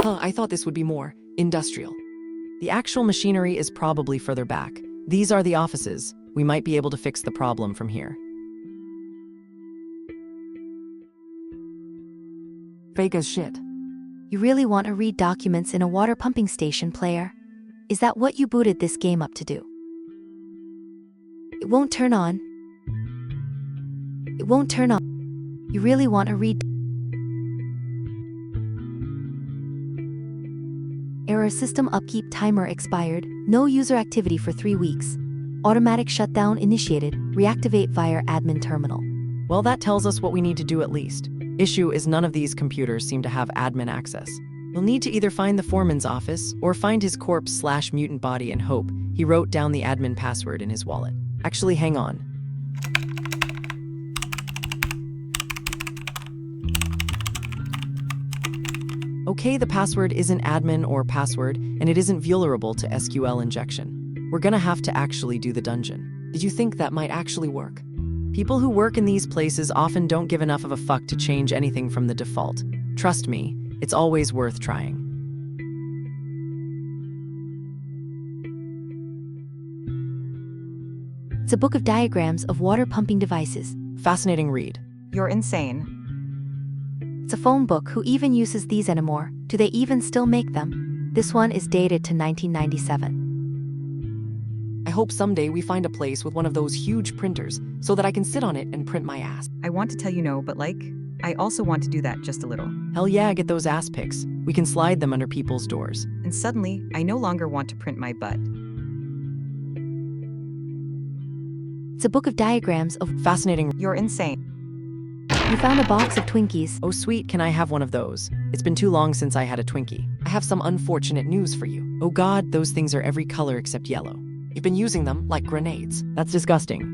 I thought this would be more industrial. The actual machinery is probably further back. These are the offices. We might be able to fix the problem from here. Fake as shit. You really want to read documents in a water pumping station, player? Is that what you booted this game up to do? It won't turn on. It won't turn on. You really want to read. Error: system upkeep timer expired. No user activity for 3 weeks. Automatic shutdown initiated. Reactivate via admin terminal. Well, that tells us what we need to do at least. Issue is none of these computers seem to have admin access. You'll need to either find the foreman's office or find his corpse/mutant body and hope he wrote down the admin password in his wallet. Actually, hang on. Okay, the password isn't admin or password, and it isn't vulnerable to SQL injection. We're gonna have to actually do the dungeon. Did you think that might actually work? People who work in these places often don't give enough of a fuck to change anything from the default. Trust me, it's always worth trying. It's a book of diagrams of water pumping devices. Fascinating read. You're insane. It's a phone book. Who even uses these anymore? Do they even still make them? This one is dated to 1997. I hope someday we find a place with one of those huge printers so that I can sit on it and print my ass. I want to tell you no, but I also want to do that just a little. Hell yeah, get those ass pics. We can slide them under people's doors. And suddenly, I no longer want to print my butt. It's a book of diagrams of. Fascinating. You're insane. You found a box of Twinkies. Oh sweet, can I have one of those? It's been too long since I had a Twinkie. I have some unfortunate news for you. Oh god, those things are every color except yellow. You've been using them like grenades. That's disgusting.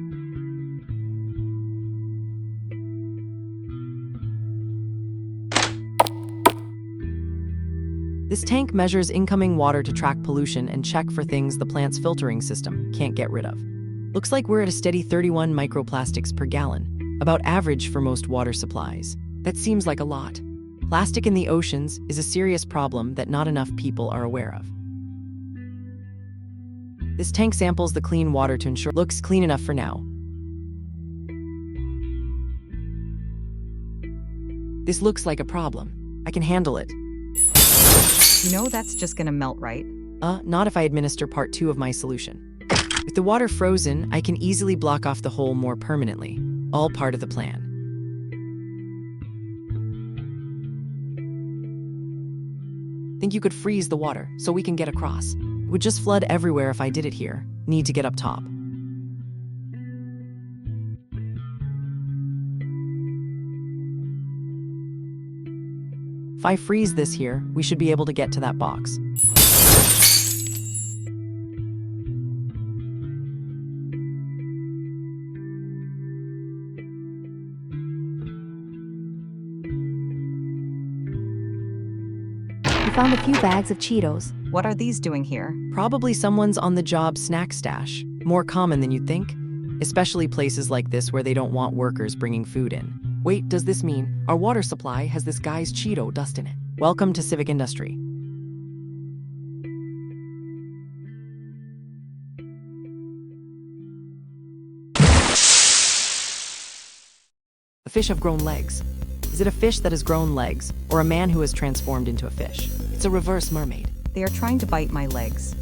This tank measures incoming water to track pollution and check for things the plant's filtering system can't get rid of. Looks like we're at a steady 31 microplastics per gallon, about average for most water supplies. That seems like a lot. Plastic in the oceans is a serious problem that not enough people are aware of. This tank samples the clean water to ensure it looks clean enough for now. This looks like a problem. I can handle it. You know that's just gonna melt, right? Not if I administer part 2 of my solution. With the water frozen, I can easily block off the hole more permanently. All part of the plan. Think you could freeze the water so we can get across? It would just flood everywhere if I did it here. Need to get up top. If I freeze this here, we should be able to get to that box. You found a few bags of Cheetos. What are these doing here? Probably someone's on-the-job snack stash. More common than you'd think, especially places like this where they don't want workers bringing food in. Wait, does this mean our water supply has this guy's Cheeto dust in it? Welcome to civic industry. The fish have grown legs. Is it a fish that has grown legs, or a man who has transformed into a fish? It's a reverse mermaid. They are trying to bite my legs.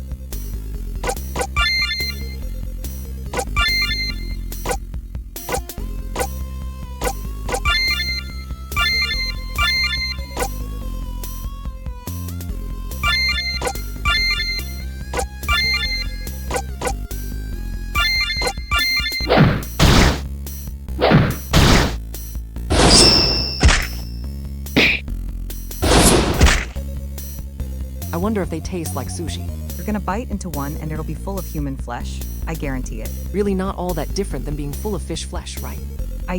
I wonder if they taste like sushi. You're gonna bite into one and it'll be full of human flesh. I guarantee it. Really not all that different than being full of fish flesh, right?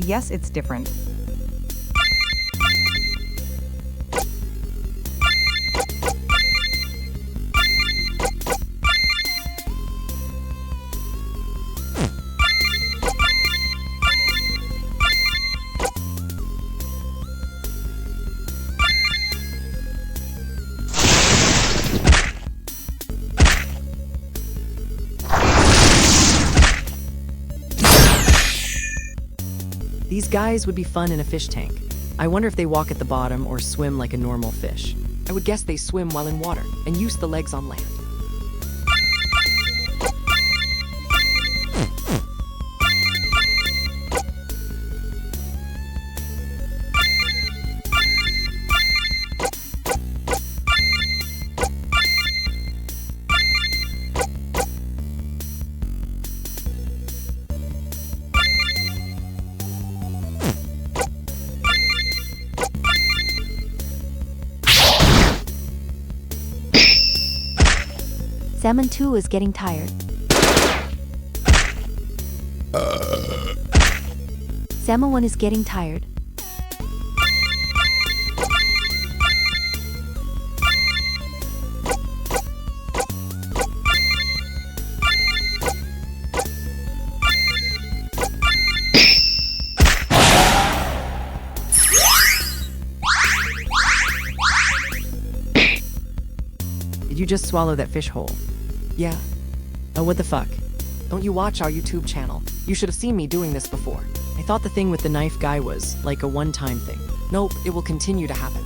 Yes, it's different. These guys would be fun in a fish tank. I wonder if they walk at the bottom or swim like a normal fish. I would guess they swim while in water and use the legs on land. Salmon 2 is getting tired. Salmon 1 is getting tired. Did you just swallow that fish whole? Yeah. Oh, what the fuck? Don't you watch our YouTube channel? You should have seen me doing this before. I thought the thing with the knife guy was like a one-time thing. Nope, it will continue to happen.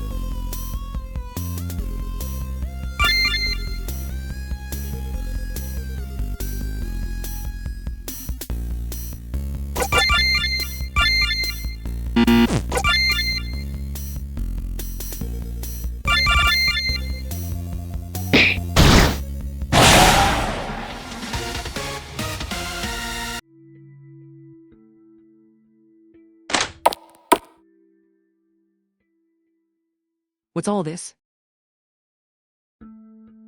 What's all this?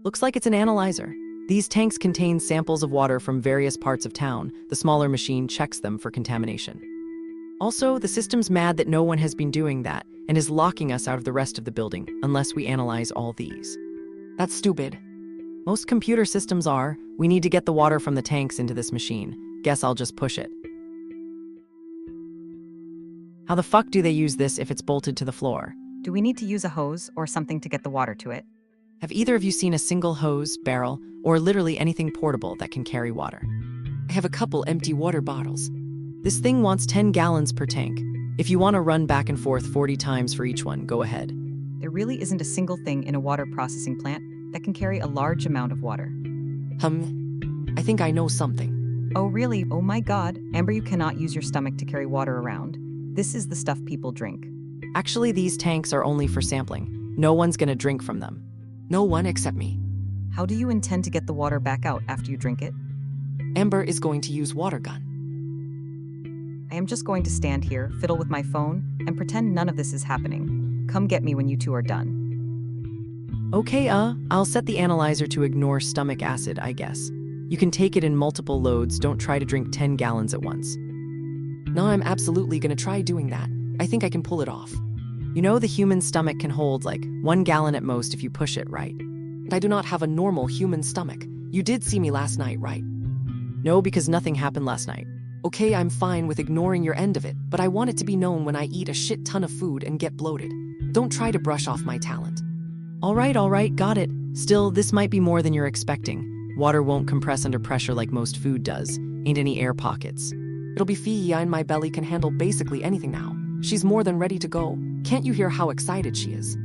Looks like it's an analyzer. These tanks contain samples of water from various parts of town. The smaller machine checks them for contamination. Also, the system's mad that no one has been doing that and is locking us out of the rest of the building unless we analyze all these. That's stupid. Most computer systems are. We need to get the water from the tanks into this machine. Guess I'll just push it. How the fuck do they use this if it's bolted to the floor? Do we need to use a hose or something to get the water to it? Have either of you seen a single hose, barrel, or literally anything portable that can carry water? I have a couple empty water bottles. This thing wants 10 gallons per tank. If you want to run back and forth 40 times for each one, go ahead. There really isn't a single thing in a water processing plant that can carry a large amount of water. I think I know something. Oh really? Oh my god. Amber, you cannot use your stomach to carry water around. This is the stuff people drink. Actually, these tanks are only for sampling. No one's gonna drink from them. No one except me. How do you intend to get the water back out after you drink it? Amber is going to use water gun. I am just going to stand here, fiddle with my phone, and pretend none of this is happening. Come get me when you two are done. Okay, I'll set the analyzer to ignore stomach acid, I guess. You can take it in multiple loads, don't try to drink 10 gallons at once. No, I'm absolutely gonna try doing that. I think I can pull it off. You know the human stomach can hold like 1 gallon at most if you push it, right? I do not have a normal human stomach. You did see me last night, right? No, because nothing happened last night. Okay, I'm fine with ignoring your end of it, but I want it to be known when I eat a shit ton of food and get bloated. Don't try to brush off my talent. All right, got it. Still, this might be more than you're expecting. Water won't compress under pressure like most food does. Ain't any air pockets. It'll be Fia and my belly can handle basically anything now. She's more than ready to go. Can't you hear how excited she is?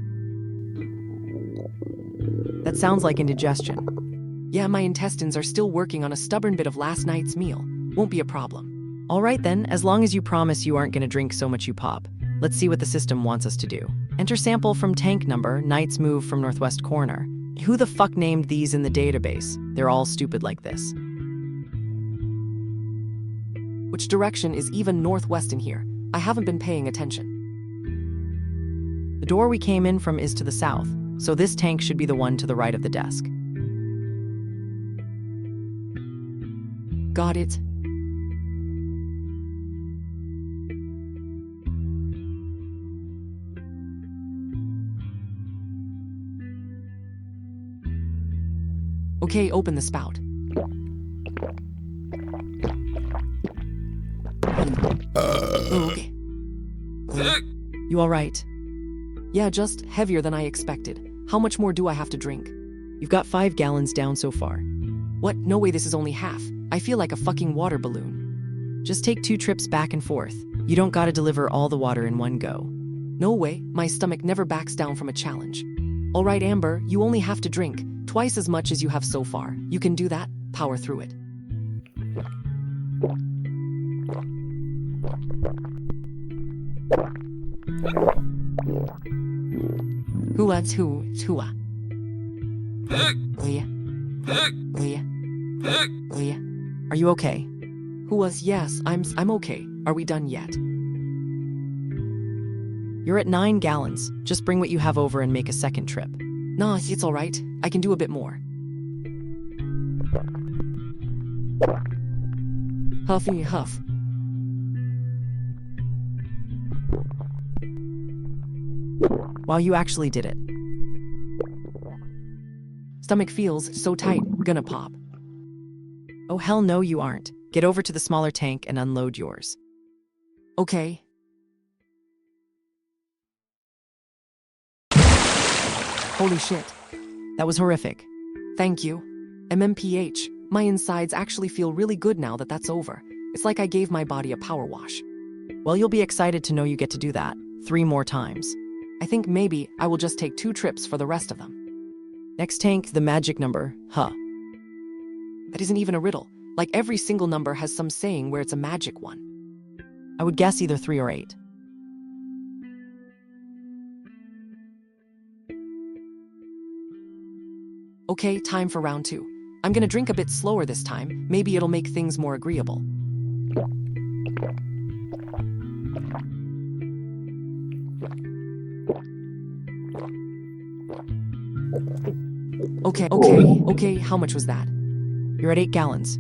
That sounds like indigestion. Yeah, my intestines are still working on a stubborn bit of last night's meal. Won't be a problem. All right then, as long as you promise you aren't gonna drink so much you pop. Let's see what the system wants us to do. Enter sample from tank number, Knight's move from northwest corner. Who the fuck named these in the database? They're all stupid like this. Which direction is even northwest in here? I haven't been paying attention. The door we came in from is to the south, so this tank should be the one to the right of the desk. Got it. Okay, open the spout. Okay. You all right? Yeah, just heavier than I expected. How much more do I have to drink? You've got 5 gallons down so far. What? No way, this is only half. I feel like a fucking water balloon. Just take 2 trips back and forth. You don't gotta deliver all the water in one go. No way, my stomach never backs down from a challenge. All right, Amber, you only have to drink twice as much as you have so far. You can do that, power through it. Who's who? Whoa. Are you okay? Who was? Yes, I'm okay. Are we done yet? You're at 9 gallons. Just bring what you have over and make a second trip. Nah, it's all right. I can do a bit more. Huffy huff. Wow, you actually did it. Stomach feels so tight, gonna pop. Oh hell no, you aren't. Get over to the smaller tank and unload yours. Okay. Holy shit. That was horrific. Thank you. MMPH, my insides actually feel really good now that that's over. It's like I gave my body a power wash. Well, you'll be excited to know you get to do that 3 more times. I think maybe I will just take 2 trips for the rest of them. Next tank, the magic number, huh? That isn't even a riddle. Like every single number has some saying where it's a magic one. I would guess either 3 or 8. Okay, time for round 2. I'm gonna drink a bit slower this time. Maybe it'll make things more agreeable. Okay, how much was that? You're at 8 gallons.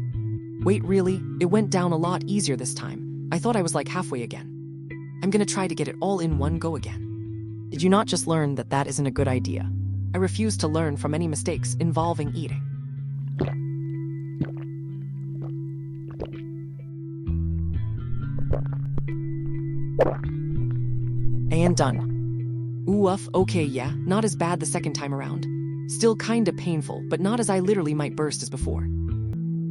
Wait, really? It went down a lot easier this time. I thought I was like halfway again. I'm gonna try to get it all in one go again. Did you not just learn that that isn't a good idea? I refuse to learn from any mistakes involving eating. And done. Oof, okay, yeah, not as bad the second time around. Still kinda painful, but not as I literally might burst as before.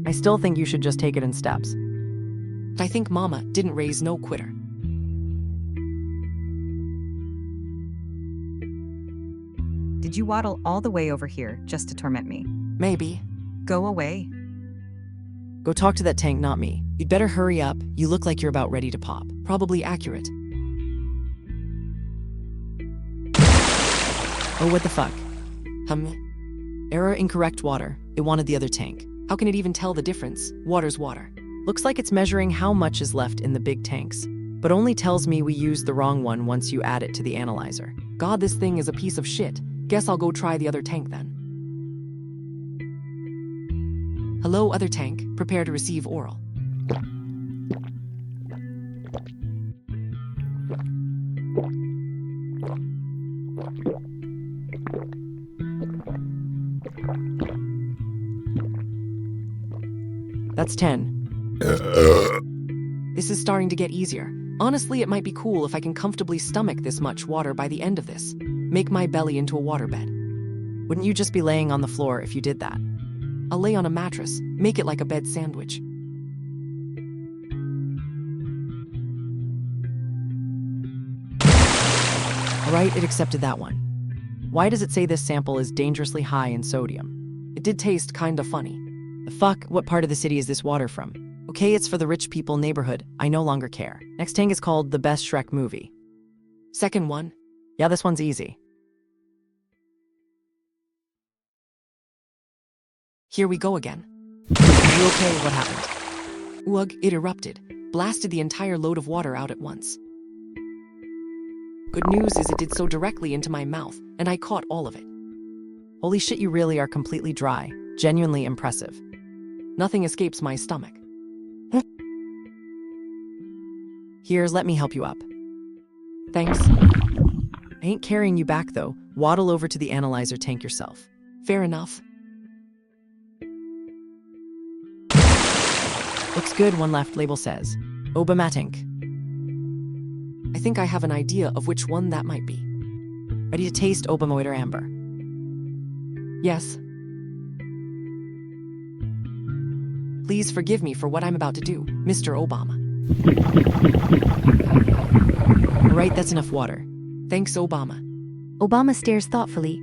I still think you should just take it in steps. But I think Mama didn't raise no quitter. Did you waddle all the way over here just to torment me? Maybe. Go away. Go talk to that tank, not me. You'd better hurry up. You look like you're about ready to pop. Probably accurate. Oh, what the fuck? Hum. Error, incorrect water. It wanted the other tank. How can it even tell the difference? Water's water. Looks like it's measuring how much is left in the big tanks, but only tells me we used the wrong one once you add it to the analyzer. God, this thing is a piece of shit. Guess I'll go try the other tank then. Hello, other tank. Prepare to receive oral. That's 10. This is starting to get easier. Honestly, it might be cool if I can comfortably stomach this much water by the end of this. Make my belly into a waterbed. Wouldn't you just be laying on the floor if you did that? I'll lay on a mattress, make it like a bed sandwich. All right, it accepted that one. Why does it say this sample is dangerously high in sodium? It did taste kinda funny. The fuck? What part of the city is this water from? Okay, it's for the rich people neighborhood. I no longer care. Next tank is called The Best Shrek Movie. Second one. Yeah, this one's easy. Here we go again. Are you okay? What happened? Ugh, it erupted. Blasted the entire load of water out at once. Good news is it did so directly into my mouth, and I caught all of it. Holy shit, you really are completely dry. Genuinely impressive. Nothing escapes my stomach. Here's, let me help you up. Thanks. I ain't carrying you back though. Waddle over to the analyzer tank yourself. Fair enough. Looks good, one left, label says. Obamatink. I think I have an idea of which one that might be. Ready to taste Obamoid or Amber? Yes. Please forgive me for what I'm about to do, Mr. Obama. All right, that's enough water. Thanks, Obama. Obama stares thoughtfully.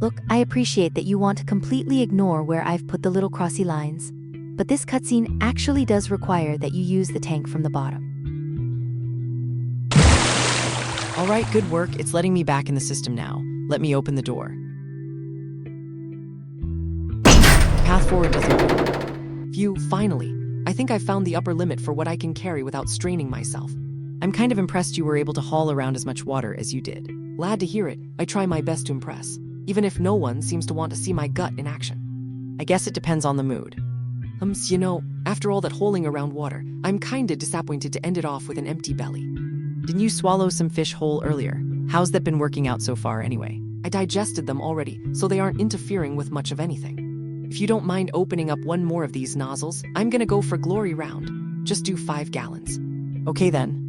Look, I appreciate that you want to completely ignore where I've put the little crossy lines, but this cutscene actually does require that you use the tank from the bottom. All right, good work. It's letting me back in the system now. Let me open the door. Path forward doesn't work. Phew, finally. I think I found the upper limit for what I can carry without straining myself. I'm kind of impressed you were able to haul around as much water as you did. Glad to hear it. I try my best to impress, even if no one seems to want to see my gut in action. I guess it depends on the mood. After all that hauling around water, I'm kinda disappointed to end it off with an empty belly. Didn't you swallow some fish whole earlier? How's that been working out so far anyway? I digested them already, so they aren't interfering with much of anything. If you don't mind opening up one more of these nozzles, I'm gonna go for glory round. Just do 5 gallons. Okay then.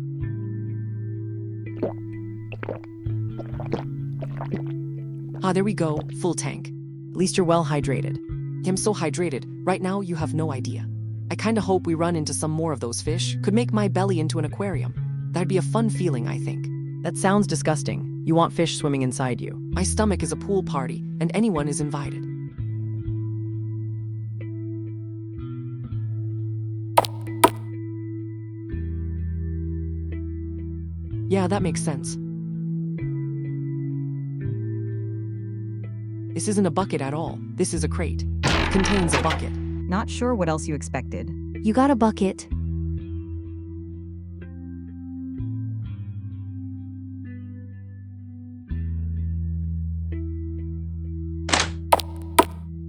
There we go, full tank. At least you're well hydrated. I'm so hydrated, right now you have no idea. I kinda hope we run into some more of those fish, could make my belly into an aquarium. That'd be a fun feeling, I think. That sounds disgusting. You want fish swimming inside you. My stomach is a pool party, and anyone is invited. Yeah, that makes sense. This isn't a bucket at all. This is a crate. It contains a bucket. Not sure what else you expected. You got a bucket.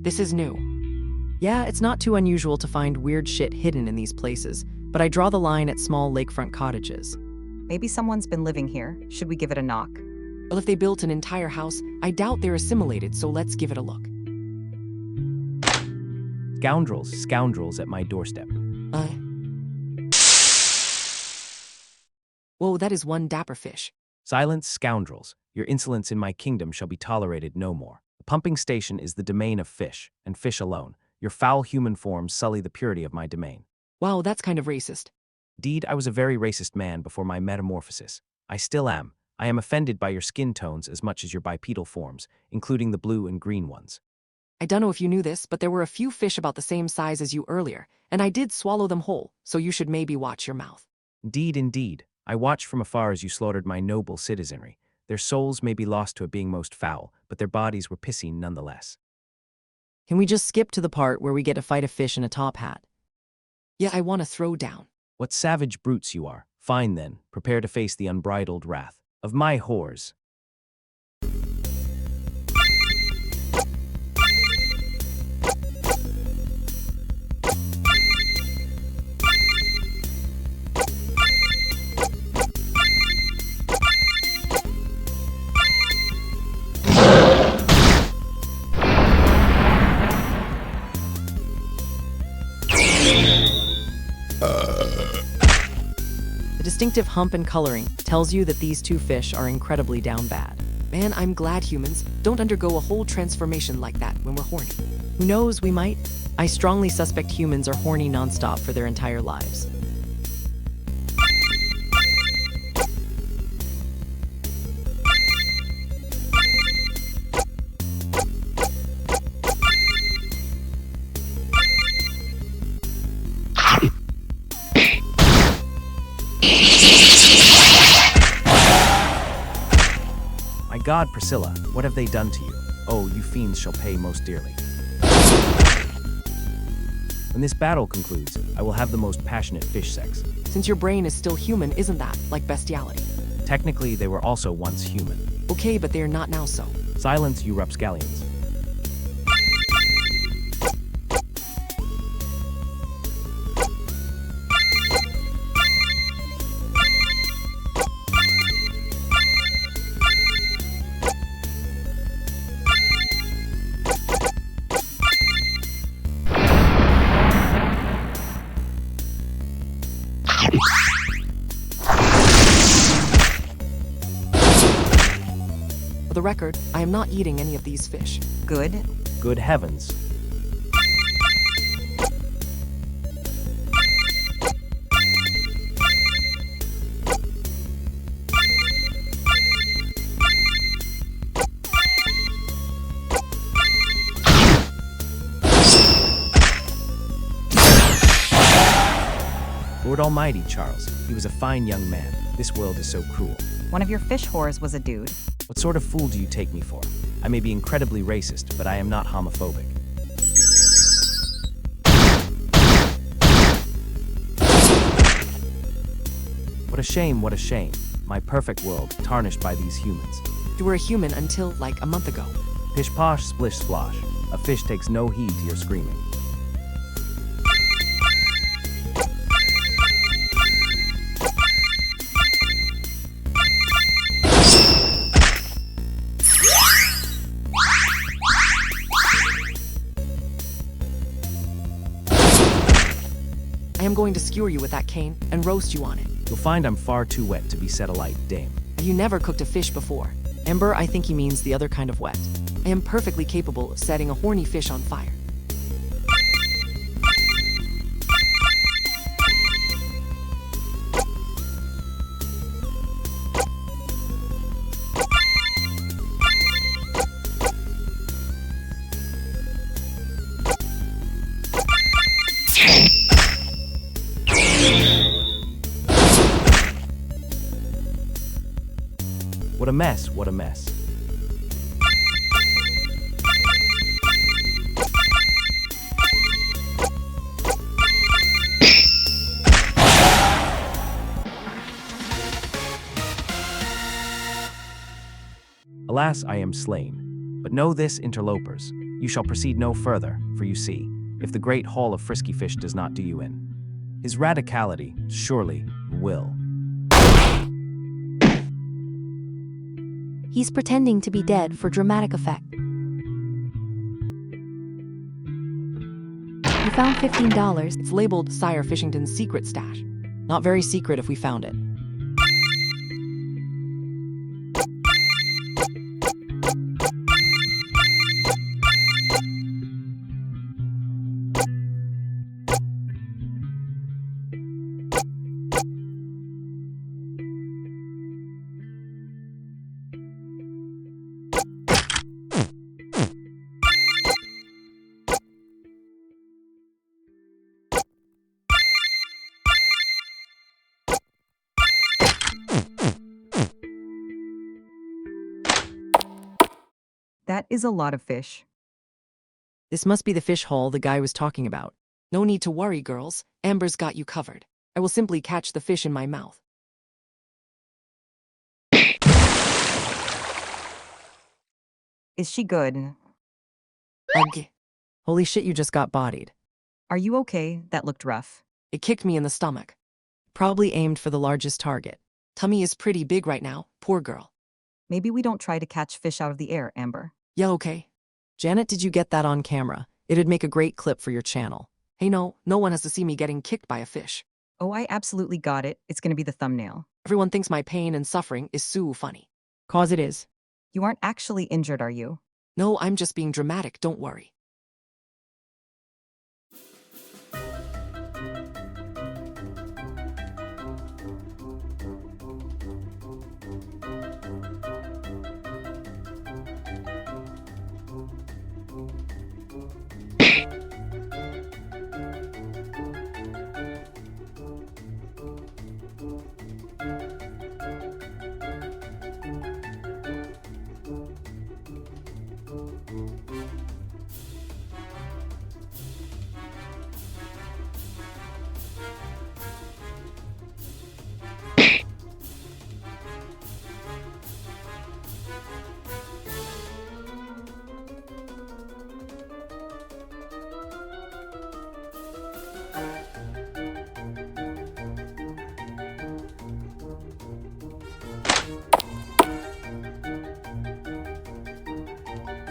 This is new. Yeah, it's not too unusual to find weird shit hidden in these places, but I draw the line at small lakefront cottages. Maybe someone's been living here. Should we give it a knock? Well, if they built an entire house, I doubt they're assimilated, so let's give it a look. Scoundrels at my doorstep. Whoa, that is one dapper fish. Silence, scoundrels. Your insolence in my kingdom shall be tolerated no more. The pumping station is the domain of fish, and fish alone. Your foul human forms sully the purity of my domain. Wow, that's kind of racist. Indeed, I was a very racist man before my metamorphosis. I still am. I am offended by your skin tones as much as your bipedal forms, including the blue and green ones. I don't know if you knew this, but there were a few fish about the same size as you earlier, and I did swallow them whole, so you should maybe watch your mouth. Indeed. I watched from afar as you slaughtered my noble citizenry. Their souls may be lost to a being most foul, but their bodies were pissy nonetheless. Can we just skip to the part where we get to fight a fish in a top hat? Yeah, I want to throw down. What savage brutes you are. Fine then, prepare to face the unbridled wrath of my whores. The distinctive hump and coloring tells you that these two fish are incredibly down bad. Man, I'm glad humans don't undergo a whole transformation like that when we're horny. Who knows, we might. I strongly suspect humans are horny nonstop for their entire lives. My God, Priscilla, what have they done to you? Oh, you fiends shall pay most dearly. When this battle concludes, I will have the most passionate fish sex. Since your brain is still human, isn't that like bestiality? Technically, they were also once human. Okay, but they are not now so. Silence, you rapscallions. For the record, I am not eating any of these fish. Good. Good heavens. Lord Almighty, Charles. He was a fine young man. This world is so cruel. One of your fish whores was a dude. What sort of fool do you take me for? I may be incredibly racist, but I am not homophobic. What a shame, what a shame. My perfect world, tarnished by these humans. You were a human until, like, a month ago. Pish-posh, splish-splosh. A fish takes no heed to your screaming. I am going to skewer you with that cane and roast you on it. You'll find I'm far too wet to be set alight, dame. Have you never cooked a fish before? Amber, I think he means the other kind of wet. I am perfectly capable of setting a horny fish on fire. What a mess, what a mess. Alas, I am slain. But know this, interlopers, you shall proceed no further, for you see, if the great hall of frisky fish does not do you in, his radicality surely will. He's pretending to be dead for dramatic effect. You found $15. It's labeled Sire Fishington's secret stash. Not very secret if we found it. That is a lot of fish. This must be the fish haul the guy was talking about. No need to worry, girls. Amber's got you covered. I will simply catch the fish in my mouth. Is she good? Ugh. Holy shit, you just got bodied. Are you okay? That looked rough. It kicked me in the stomach. Probably aimed for the largest target. Tummy is pretty big right now, poor girl. Maybe we don't try to catch fish out of the air, Amber. Yeah, okay. Janet, did you get that on camera? It'd make a great clip for your channel. Hey, no one has to see me getting kicked by a fish. Oh, I absolutely got it. It's gonna be the thumbnail. Everyone thinks my pain and suffering is so funny. 'Cause it is. You aren't actually injured, are you? No, I'm just being dramatic, don't worry.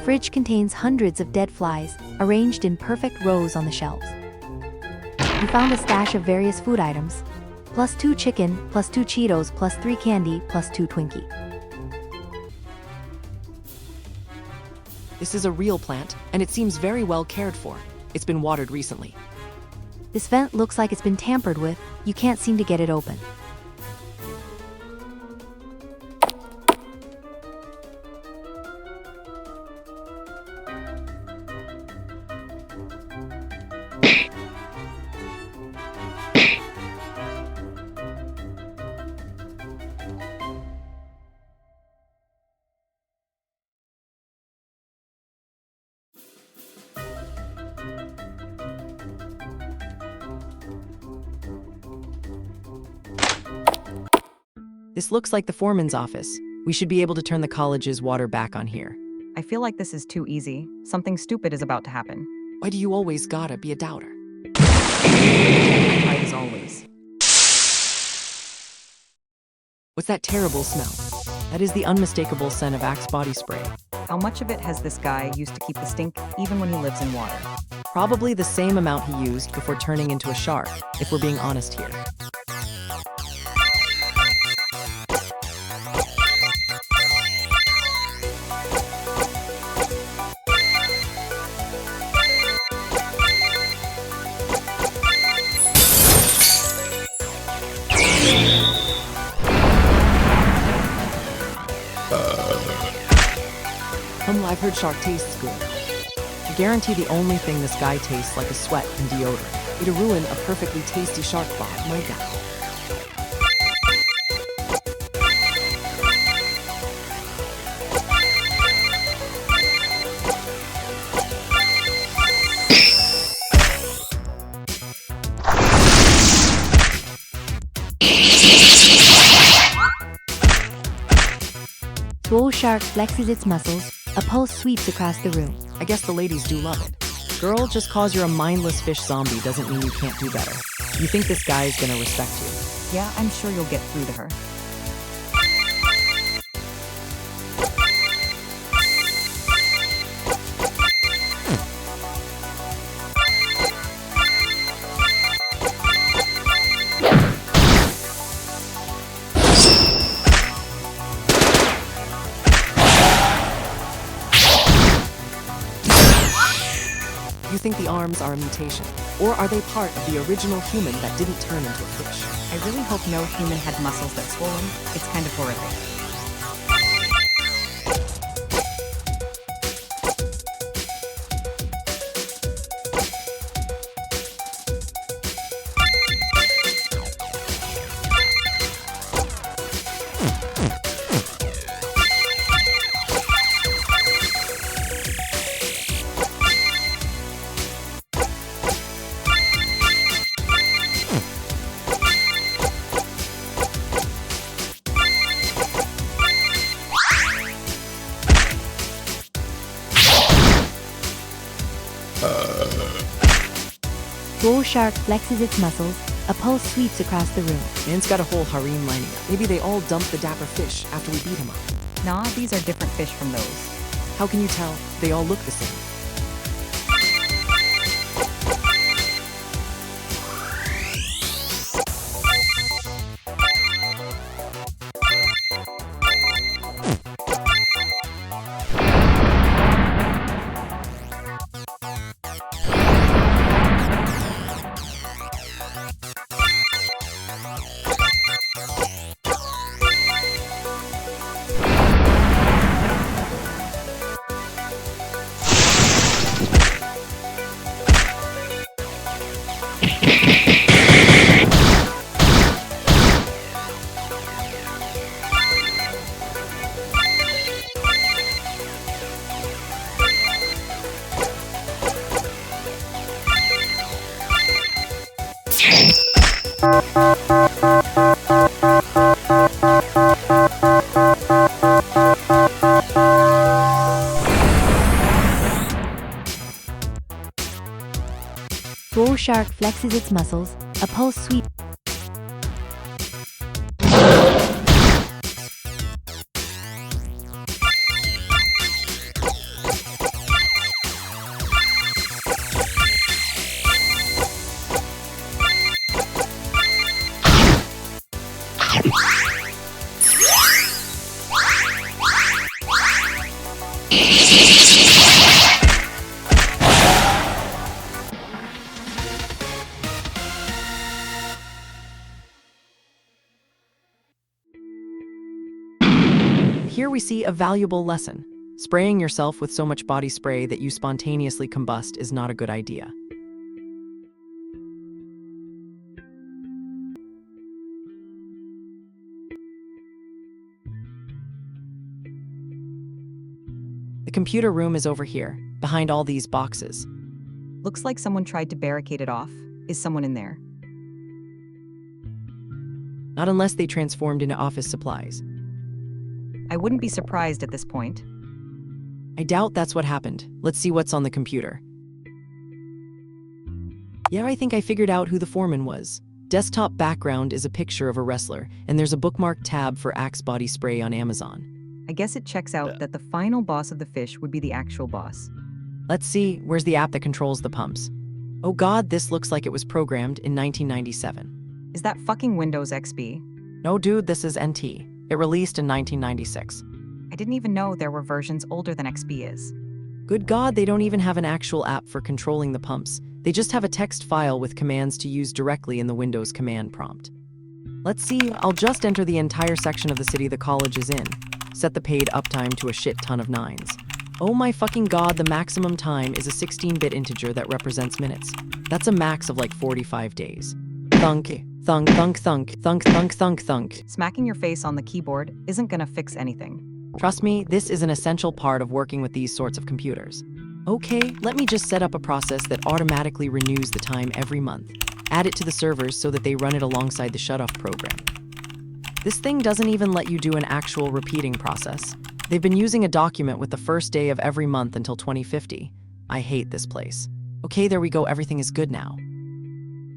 Fridge contains hundreds of dead flies, arranged in perfect rows on the shelves. You found a stash of various food items. +2 chicken, +2 Cheetos, +3 candy, +2 Twinkie. This is a real plant, and it seems very well cared for. It's been watered recently. This vent looks like it's been tampered with. You can't seem to get it open. This looks like the foreman's office. We should be able to turn the college's water back on here. I feel like this is too easy. Something stupid is about to happen. Why do you always gotta be a doubter? Right as always. What's that terrible smell? That is the unmistakable scent of Axe body spray. How much of it has this guy used to keep the stink even when he lives in water? Probably the same amount he used before turning into a shark, if we're being honest here. I've heard shark tastes good. I guarantee the only thing this guy tastes like is sweat and deodorant. It'll ruin a perfectly tasty shark bod, my God. Swole shark flexes its muscles. A pulse sweeps across the room. I guess the ladies do love it. Girl, just cause you're a mindless fish zombie doesn't mean you can't do better. You think this guy is gonna respect you? Yeah, I'm sure you'll get through to her. You think the arms are a mutation? Or are they part of the original human that didn't turn into a fish? I really hope no human had muscles that swollen. It's kind of horrific. Swole shark flexes its muscles. A pulse sweeps across the room. Man's got a whole harem lining up. Maybe they all dumped the dapper fish after we beat him up. Nah, these are different fish from those. How can you tell? They all look the same. Swole shark flexes its muscles. A pulse sweeps. here we see a valuable lesson. Spraying yourself with so much body spray that you spontaneously combust is not a good idea. The computer room is over here, behind all these boxes. Looks like someone tried to barricade it off. Is someone in there? Not unless they transformed into office supplies. I wouldn't be surprised at this point. I doubt that's what happened. Let's see what's on the computer. Yeah, I think I figured out who the foreman was. Desktop background is a picture of a wrestler, and there's a bookmark tab for Axe body spray on Amazon. I guess it checks out that the final boss of the fish would be the actual boss. Let's see, where's the app that controls the pumps? Oh god, this looks like it was programmed in 1997. Is that fucking Windows XP? No dude, this is NT. It released in 1996. I didn't even know there were versions older than XP is. Good god, they don't even have an actual app for controlling the pumps. They just have a text file with commands to use directly in the Windows command prompt. Let's see, I'll just enter the entire section of the city the college is in. Set the paid uptime to a shit ton of 9s. Oh my fucking god, the maximum time is a 16-bit integer that represents minutes. That's a max of like 45 days. Thunk, thunk, thunk, thunk, thunk, thunk, thunk, thunk. Smacking your face on the keyboard isn't gonna fix anything. Trust me, this is an essential part of working with these sorts of computers. Okay, let me just set up a process that automatically renews the time every month. Add it to the servers so that they run it alongside the shutoff program. This thing doesn't even let you do an actual repeating process. They've been using a document with the first day of every month until 2050. I hate this place. Okay, there we go, everything is good now.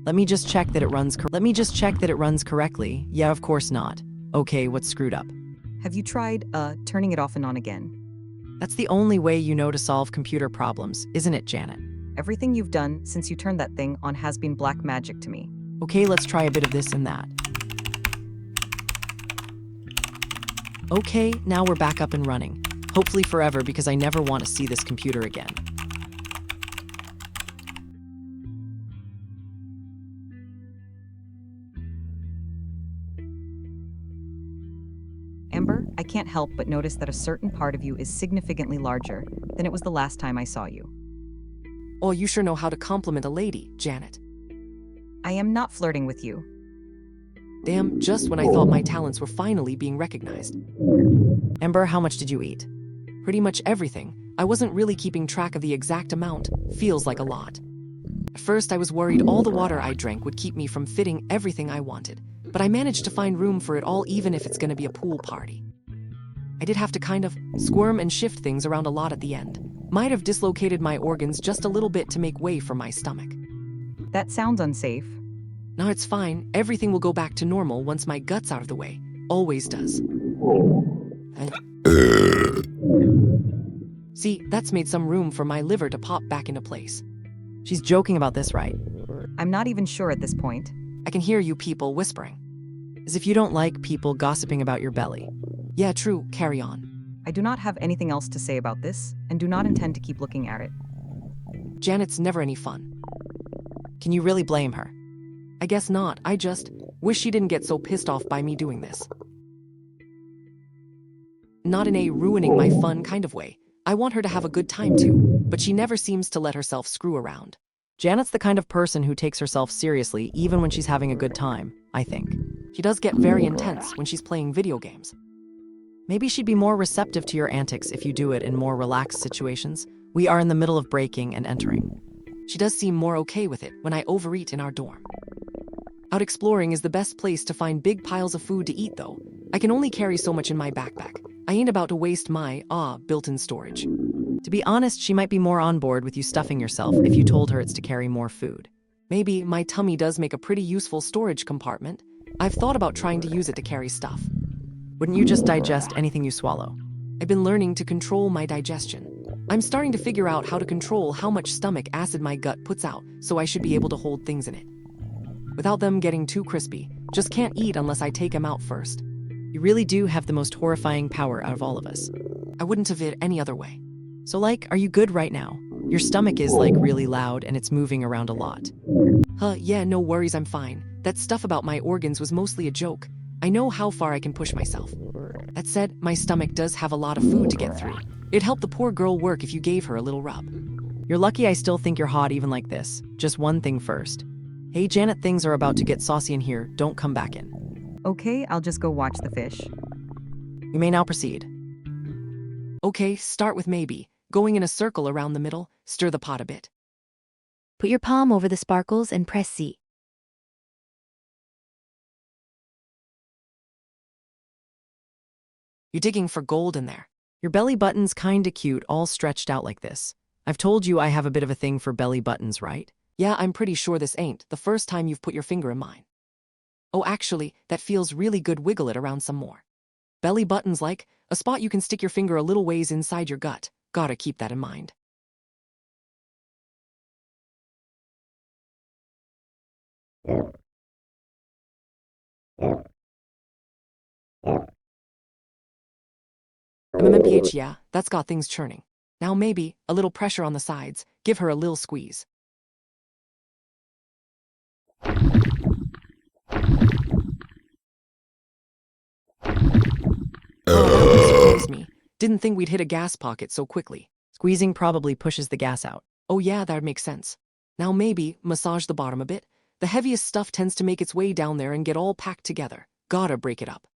Let me just check that it runs correctly. Yeah, of course not. Okay, what's screwed up? Have you tried, turning it off and on again? That's the only way you know to solve computer problems, isn't it, Janet? Everything you've done since you turned that thing on has been black magic to me. Okay, let's try a bit of this and that. Okay, now we're back up and running. Hopefully forever, because I never want to see this computer again. Amber, I can't help but notice that a certain part of you is significantly larger than it was the last time I saw you. Oh, you sure know how to compliment a lady, Janet. I am not flirting with you. Damn, just when I thought my talents were finally being recognized. Amber, how much did you eat? Pretty much everything. I wasn't really keeping track of the exact amount. Feels like a lot. At first, I was worried all the water I drank would keep me from fitting everything I wanted, but I managed to find room for it all even if it's gonna be a pool party. I did have to kind of squirm and shift things around a lot at the end. Might have dislocated my organs just a little bit to make way for my stomach. That sounds unsafe. No, it's fine. Everything will go back to normal once my gut's out of the way. Always does. See, that's made some room for my liver to pop back into place. She's joking about this, right? I'm not even sure at this point. I can hear you people whispering. As if you don't like people gossiping about your belly. Yeah, true. Carry on. I do not have anything else to say about this, and do not intend to keep looking at it. Janet's never any fun. Can you really blame her? I guess not. I just wish she didn't get so pissed off by me doing this. Not in a ruining my fun kind of way. I want her to have a good time too, but she never seems to let herself screw around. Janet's the kind of person who takes herself seriously even when she's having a good time, I think. She does get very intense when she's playing video games. Maybe she'd be more receptive to your antics if you do it in more relaxed situations. We are in the middle of breaking and entering. She does seem more okay with it when I overeat in our dorm. Out exploring is the best place to find big piles of food to eat though. I can only carry so much in my backpack. I ain't about to waste my, built-in storage. To be honest, she might be more on board with you stuffing yourself if you told her it's to carry more food. Maybe my tummy does make a pretty useful storage compartment. I've thought about trying to use it to carry stuff. Wouldn't you just digest anything you swallow? I've been learning to control my digestion. I'm starting to figure out how to control how much stomach acid my gut puts out, so I should be able to hold things in it. Without them getting too crispy, just can't eat unless I take them out first. You really do have the most horrifying power out of all of us. I wouldn't have it any other way. So are you good right now? Your stomach is really loud and it's moving around a lot. Yeah, no worries, I'm fine. That stuff about my organs was mostly a joke. I know how far I can push myself. That said, my stomach does have a lot of food to get through. It'd help the poor girl work if you gave her a little rub. You're lucky I still think you're hot even like this. Just one thing first. Hey Janet, things are about to get saucy in here. Don't come back in. Okay, I'll just go watch the fish. You may now proceed. Okay, start with maybe. Going in a circle around the middle, stir the pot a bit. Put your palm over the sparkles and press C. You're digging for gold in there. Your belly button's kinda cute, all stretched out like this. I've told you I have a bit of a thing for belly buttons, right? Yeah, I'm pretty sure this ain't the first time you've put your finger in mine. Oh, actually, that feels really good. Wiggle it around some more. Belly button's like a spot you can stick your finger a little ways inside your gut. Gotta keep that in mind. MMPH, yeah, that's got things churning. Now maybe a little pressure on the sides. Give her a little squeeze. Oh, that surprised me. Didn't think we'd hit a gas pocket so quickly. Squeezing probably pushes the gas out. Oh yeah, that makes sense. Now maybe massage the bottom a bit. The heaviest stuff tends to make its way down there and get all packed together. Gotta break it up.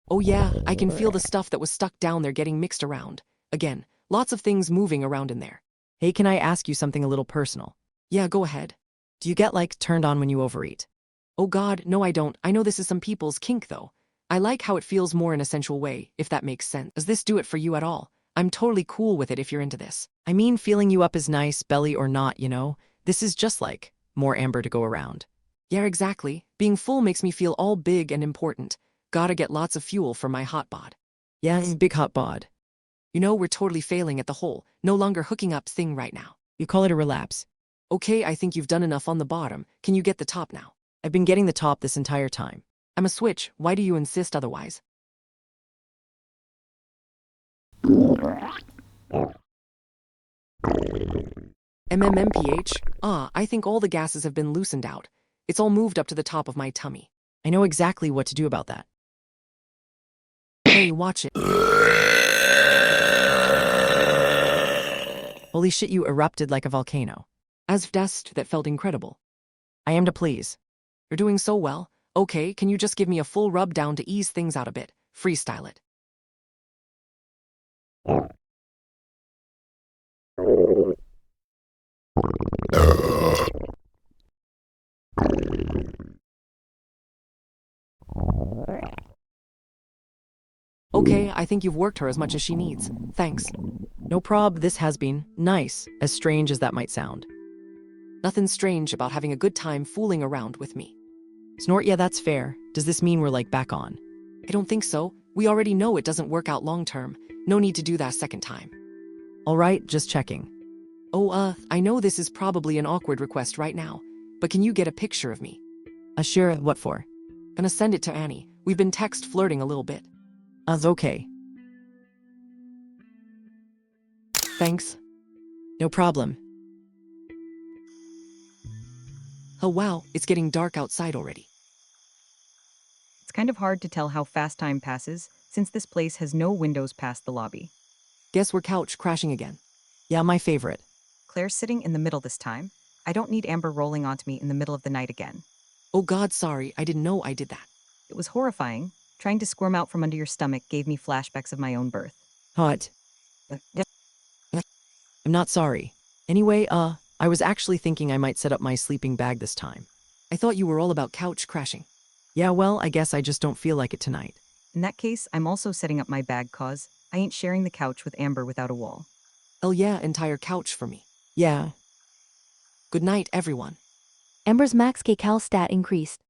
Oh yeah, I can feel the stuff that was stuck down there getting mixed around. Again, lots of things moving around in there. Hey, can I ask you something a little personal? Yeah, go ahead. Do you get, like, turned on when you overeat? Oh God, no I don't. I know this is some people's kink though. I like how it feels more in a sensual way, if that makes sense. Does this do it for you at all? I'm totally cool with it if you're into this. I mean, feeling you up is nice, belly or not, you know? This is just like more amber to go around. Yeah, exactly. Being full makes me feel all big and important. Gotta get lots of fuel for my hot bod. Yeah, big hot bod. You know, we're totally failing at the whole, no longer hooking up thing right now. You call it a relapse. Okay, I think you've done enough on the bottom. Can you get the top now? I've been getting the top this entire time. I'm a switch. Why do you insist otherwise? MMMPH? I think all the gases have been loosened out. It's all moved up to the top of my tummy. I know exactly what to do about that. Hey, watch it. Holy shit, you erupted like a volcano. As dust that felt incredible. I am to please. You're doing so well. Okay, can you just give me a full rub down to ease things out a bit? Freestyle it. Okay, I think you've worked her as much as she needs. Thanks. No prob, this has been nice, as strange as that might sound. Nothing strange about having a good time fooling around with me. Snort, yeah, that's fair. Does this mean we're like back on? I don't think so. We already know it doesn't work out long term. No need to do that a second time. All right, just checking. Oh, I know this is probably an awkward request right now, but can you get a picture of me? Sure, what for? Gonna send it to Annie. We've been text flirting a little bit. Okay. Thanks. No problem. Oh wow, it's getting dark outside already. It's kind of hard to tell how fast time passes, since this place has no windows past the lobby. Guess we're couch crashing again. Yeah, my favorite. Claire's sitting in the middle this time. I don't need Amber rolling onto me in the middle of the night again. Oh God, sorry, I didn't know I did that. It was horrifying. Trying to squirm out from under your stomach gave me flashbacks of my own birth. Hot. I'm not sorry. Anyway, I was actually thinking I might set up my sleeping bag this time. I thought you were all about couch crashing. Yeah, well, I guess I just don't feel like it tonight. In that case, I'm also setting up my bag cause I ain't sharing the couch with Amber without a wall. Oh yeah, entire couch for me. Yeah. Good night, everyone. Amber's max kcal stat increased.